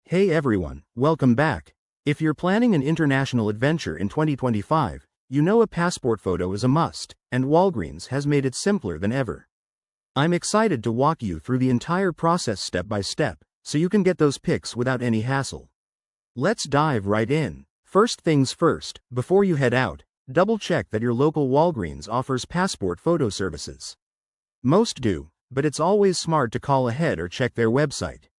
Hey everyone, welcome back. If you're planning an international adventure in 2025, you know a passport photo is a must, and Walgreens has made it simpler than ever. I'm excited to walk you through the entire process step by step, so you can get those pics without any hassle. Let's dive right in. First things first, before you head out, double check that your local Walgreens offers passport photo services. Most do, but it's always smart to call ahead or check their website.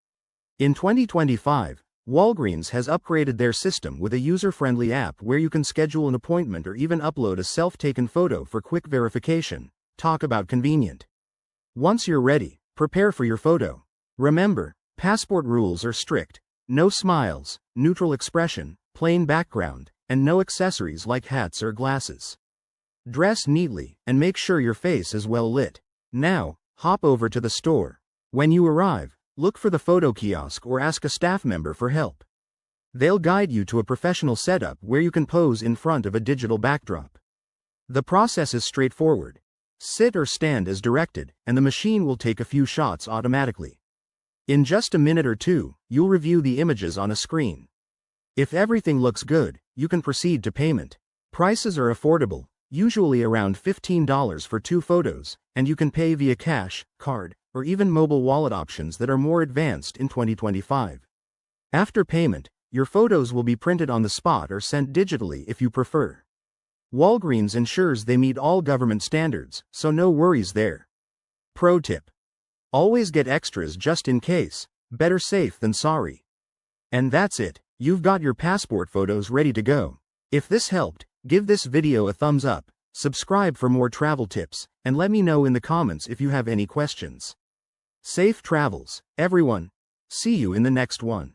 In 2025, Walgreens has upgraded their system with a user-friendly app where you can schedule an appointment or even upload a self-taken photo for quick verification. Talk about convenient. Once you're ready, prepare for your photo. Remember, passport rules are strict. No smiles, neutral expression, plain background, and no accessories like hats or glasses. Dress neatly and make sure your face is well lit. Now, hop over to the store. When you arrive, look for the photo kiosk or ask a staff member for help. They'll guide you to a professional setup where you can pose in front of a digital backdrop. The process is straightforward. Sit or stand as directed, and the machine will take a few shots automatically. In just a minute or two, you'll review the images on a screen. If everything looks good, you can proceed to payment. Prices are affordable, usually around $15 for 2 photos, and you can pay via cash, card, or even mobile wallet options that are more advanced in 2025. After payment, your photos will be printed on the spot or sent digitally if you prefer. Walgreens ensures they meet all government standards, so no worries there. Pro tip: always get extras just in case, better safe than sorry. And that's it, you've got your passport photos ready to go. If this helped, give this video a thumbs up, subscribe for more travel tips, and let me know in the comments if you have any questions. Safe travels, everyone. See you in the next one.